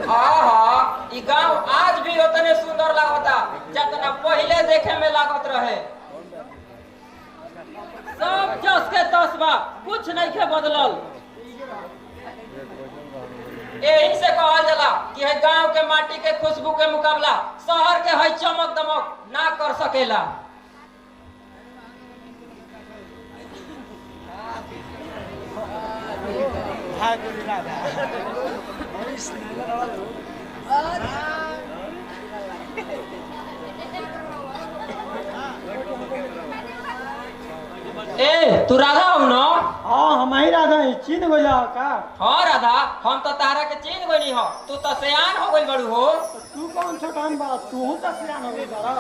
हाँ हाँ, ई गाँव आज भी उतने सुंदर लागता जितना पहले देखे में लागत रहे। सब जस के तस बा, कुछ नहीं के बदलल। यही से कहल जाला कि है गांव के माटी के खुशबू के मुकाबला शहर के है चमक दमक ना कर सकेला। ए तू राधा हो ना? हाँ हम ही राधा है। चीन गइला का? हाँ राधा, हम तो तारा के चीन गइनी हो। तू तो सियान हो गइल बड़ू हो। तू कौन छोटान बा? तू तो सियान हो गइल बड़ा।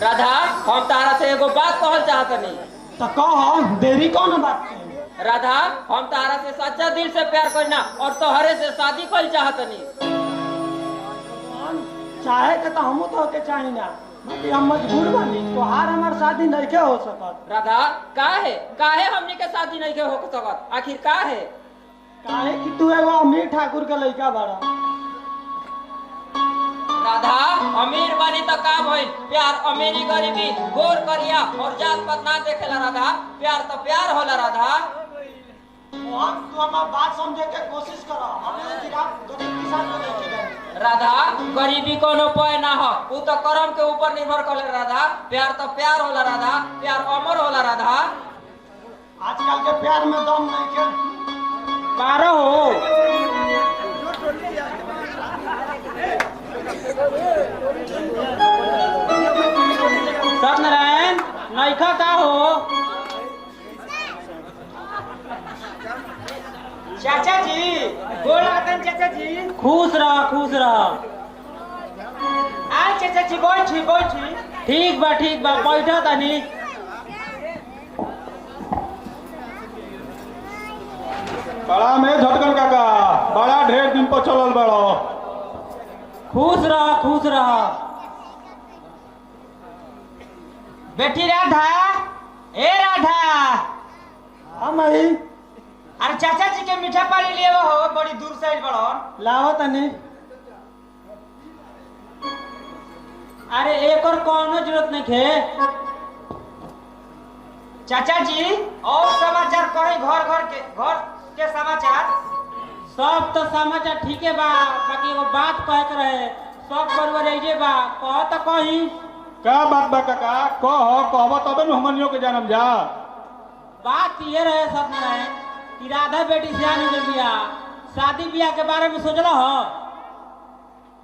राधा, हम तारा से एगो बात कहल चाहतनी। तो कह, देरी कौन बात के? राधा, हम तारा से सच्चा दिल से प्यार करना और तोहरे से शादी कर चाहतनी। चाहे के तो हमू तो के चाही ना, बाकी हम मजबूर बानी। तोहार हमार शादी नहीं के हो सकत। राधा, काहे काहे हमनी के शादी नहीं के हो सकत? आखिर काहे? काहे कि तू एगो अमीर ठाकुर के लड़का बड़ा। राधा, अमीर बनी तो का भइल? प्यार अमीरी गरीबी गोर करिया और जात पात ना देखेला राधा। प्यार तो प्यार होला राधा। मोहन, तू हमार बात समझे के कोशिश करो। हमें गिराफ गरीब किसान को देखे गए। राधा, गरीबी कोनो पाय ना हो, उ तो कर्म के ऊपर निर्भर करे राधा। प्यार तो प्यार होला राधा, प्यार अमर होला राधा। आजकल के प्यार में दम नहीं के। पारो हो। सत्यनारायण, नैखा का हो? चाचा जी, गोड़ लगतन चाचा जी। खुश रह, खुश रह। आ चाचा जी, बैठी बैठी। ठीक बा बैठा तनी। बड़ा में झटकन काका, बड़ा ढेर दिन पर चलल बड़ो। खुश रह, खुश रह। बेटी राधा, ए राधा। हम आई। अरे चाचा जी के मीठा पानी लिए हो, बड़ी दूर से आइल बड़ो। लाओ तनी। अरे एक और कोनो जरूरत नहीं है। चाचा जी, और समाचार कहीं घर के समाचार? सब तो समाचार ठीक है बा, बाकी एगो बात कहे के रहे। सब परिवार एजे बा, कह तो कहीं। का बात बा काका? कहब तबे न हमनियों के जानम जा। बात ये रहे सत्यनारायण कि राधा बेटी सियान हो गई बिया, शादी ब्याह के बारे में सोचला हो?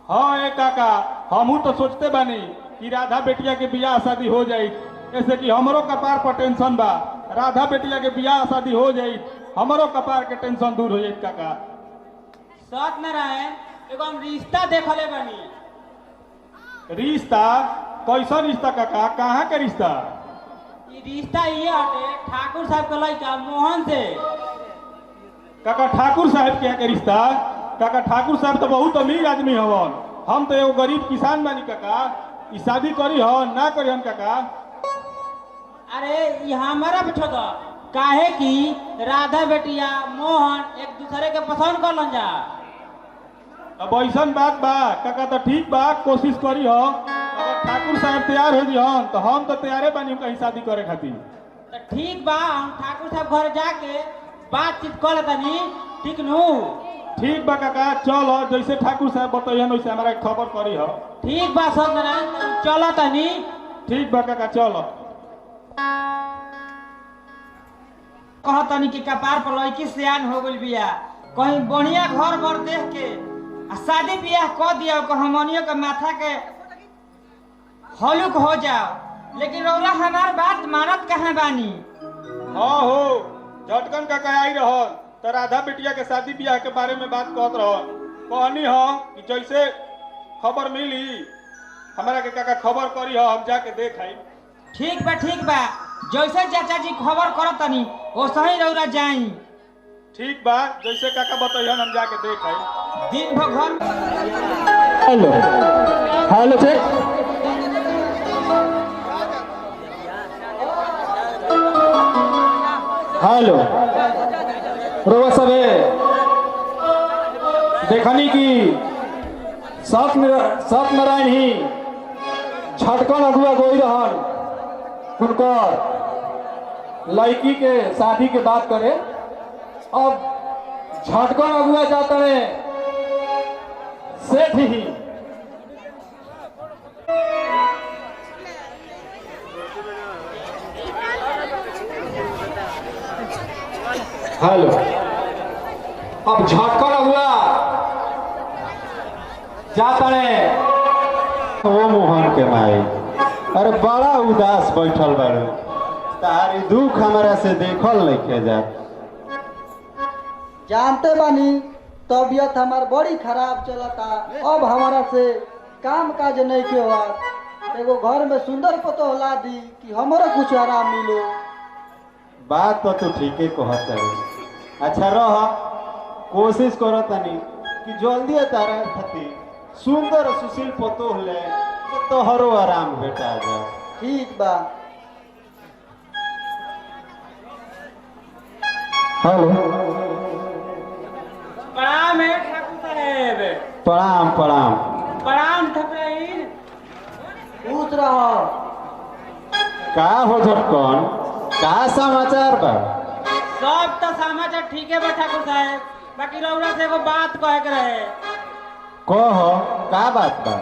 हाँ ए काका, हमहू तो सोचते बानी कि राधा बेटिया के बियाह शादी हो जाई। ऐसे कि हमरो कपार पर टेंशन बा। राधा बेटिया के बियाह शादी हो जाई, हमरो कपार के टेंशन दूर हो जाई काका। सत्यनारायण, एगो हम रिश्ता देखले बानी। रिश्ता? कैसा रिश्ता काका? कहाँ के रिश्ता? ये रिश्ता ये हटे ठाकुर साहब के लड़का मोहन से। काका ठाकुर साहब के रिश्ता? काका ठाकुर साहब तो बहुत अमीर आदमी हवन, हम तो एगो गरीब किसान बानी काका। ई शादी करी हो ना करी हम काका? अरे ये हमारा पूछो तो काहे कि राधा बेटिया मोहन एक दूसरे के पसंद कर लन जा। अब ऐसा बात बा काका, तो ठीक बा, कोशिश करी हो। अगर ठाकुर साहब तैयार हो जिहन तो हम तो तैयारे बानी कहीं शादी करे खातिर। तो ठीक बा, हम ठाकुर साहब घर जाके बातचीत कर लेतनी। ठीक नु? ठीक बा काका, चलो जैसे ठाकुर साहब बताइए वैसे हमारा खबर करी हो। ठीक बा सत्यनारायण, चलो तनी। ठीक बा काका, चलो। कहतनी कि कपार पर लड़की सियान हो गइल बिया, कहीं बढ़िया घर बर देख के आ शादी ब्याह कर दिया, हमनियों के माथा के हलुक हो जाओ। लेकिन रौला हमार बात मानत कहाँ बानी? हाँ हो, झटकन काका आई रहो तो राधा बिटिया के शादी ब्याह के बारे में बात कहत रहो। कहनी हो कि जैसे खबर मिली हमारा के काका खबर करी हो, हम जाके देख आई। ठीक बा, जैसे चाचा जी खबर करत तनी वैसे ही रौला जाई। ठीक बा, जैसे काका बताइए हम जाके देख आई। दिन भर घर हेलो हेलो चेक। हेलो रोवा सबे देखनी की सत्यनारायण ही छटकन अगुआ गोई रहन उनकर लड़की के शादी के बात करे। अब छटकन अगुआ जाता है सेठ ही हेलो अब झटकन हुआ जाता रे ओ मोहन के माई, अरे बड़ा उदास बैठल बारू, तारी दुख हमारा से देखल नहीं जा। जानते बानी तबीयत हमार बड़ी खराब चलता। अब हमारा से काम काज नहीं के हुआ। एगो घर में सुंदर पतो ला दी कि हमारा कुछ आराम मिलो। बात तो तू ठीके कहत है। अच्छा रह, कोशिश करो तनी कि जल्दी तारा खातिर सुंदर सुशील पतो ले तो हरो आराम भेटा जा। ठीक बा। हेलो प्रणाम है ठाकुर साहेब। प्रणाम प्रणाम। प्रणाम ठाकुर। पूछ रहा का हो झटकन, का समाचार बा? सब तो समाचार ठीक है बा ठाकुर साहेब, बाकी रउरा से एगो बात कहे के रहे। कहो का बात बा?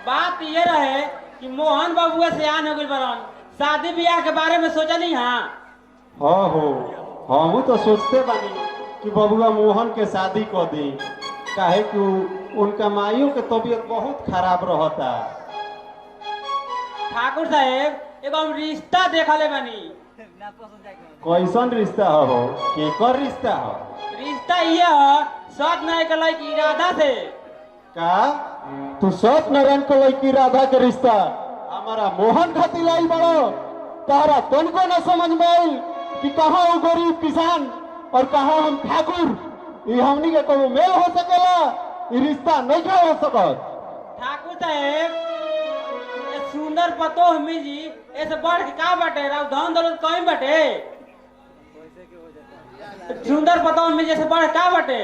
बात ये रहे कि मोहन बाबुआ सियान हो गइल बरन, शादी ब्याह के बारे में सोचली। हाँ हो हमू तो सोचते बानी कि बबुआ मोहन के शादी कर दी, काहे कि उनका माइयों के तबीयत बहुत खराब रहता। ठाकुर साहेब एगो हम रिश्ता देखले बानी। कैसन रिश्ता हो? केकर रिश्ता हो? रिश्ता ये है सत नहीं के लड़की राधा से। का तू सत्यनारायण के लड़की राधा के रिश्ता हमारा मोहन खातिर लाई बड़ो? तारा तनको न समझ में आई कि कहाँ वो गरीब किसान और कहाँ हम ठाकुर। ये हमनी के कोनो मेल हो सकेला? ये रिश्ता नहीं हो सकत। ठाकुर साहेब ये सुंदर पतो हमी जी ऐसे बढ़ के का बाटे? राव धन दौलत कहीं बाटे? सुंदर पतो हमी जैसे बढ़ का बाटे?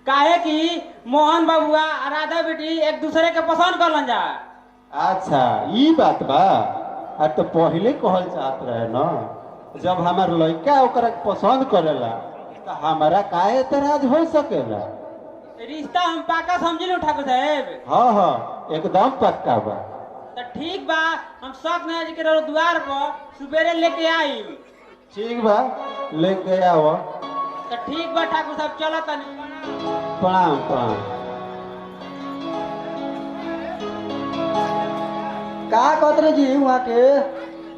काहे कि मोहन बाबुआ और राधा बेटी एक दूसरे के पसंद करलन जा। अच्छा ये बात बा। आ तो पहले कहल चाहत रहे ना, जब हमार लड़का ओकरा के पसंद करेला तो हमारा का एतराज हो सकेला? रिश्ता हम पाका समझिलू ठाकुर साहेब। हाँ एकदम पक्का बा। तो ठीक बा, हम सत्यनारायण जी के द्वार पर सुबेरे लेके आई। ठीक बा, लेके आओ। तो ठीक बा ठाकुर साहब, चलो तनी। प्रणाम प्रणाम। का कहते जी वहाँ के?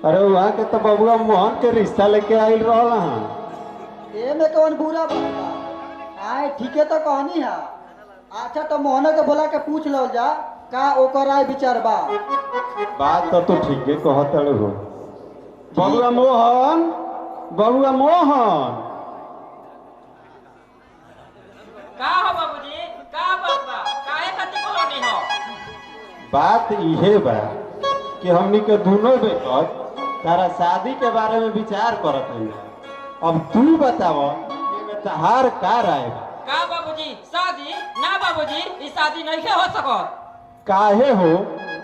अरे वहाँ के तो बबुआ मोहन के रिश्ता लेके आइल रहल हन। ए में कौन बुरा बात बा? आए ठीके तो कहनी है। अच्छा तो मोहन के बोला के पूछ लो जा का ओकर आए विचार बा। बात तो तू ठीके कहत हो। बबुआ मोहन, बबुआ मोहन। का हो बाबूजी? का बात बा? काहे खातिर बोलनी हो? बात इहे बा कि हमनी के दोनों बेकत तारा शादी के बारे में विचार करत हई। अब तू बताव कि तहार का राय बा? का बाबूजी शादी? ना बाबूजी ई शादी नहीं के हो सकत। काहे हो?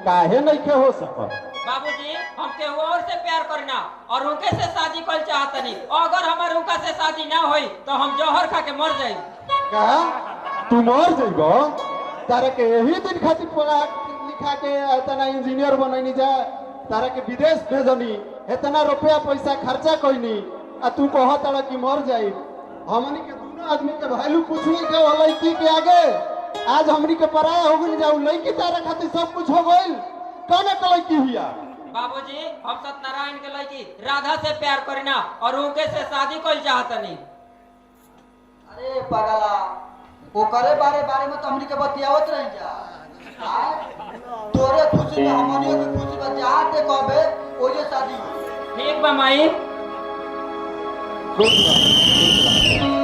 काहे नहीं के हो सकत? बाबूजी हम केहू और से प्यार करना और उनके से शादी कर चाहतनी। अगर हमार उनका से शादी ना होई तो हम जहर खा के मर जाई। का तू मर जइबो? तारा के यही दिन खातिर पढ़ा लिखा के इतना इंजीनियर बनैनी जा, तारा के विदेश भेजनी, इतना रुपया पैसा खर्चा कइनी, आ तू कहत तारा कि मर जाई। हमनी के दोनों आदमी के वैल्यू कुछ नहीं के लड़की के आगे। आज हमनी के पराया हो गई जाऊ, लड़की तारा खातिर सब कुछ हो गइल। कौन के लड़की हुआ? बाबूजी हम सत्यनारायण के लड़की राधा से प्यार करना और उनके से शादी कर चाहतनी। अरे पगला ओकरे बारे में तो हमनी के बतियावत रही जा। तोरे खुशी में हमनियों की खुशी में जहाँ ते कहबे ओजे शादी। ठीक बा माई। खुश रह, खुश रह।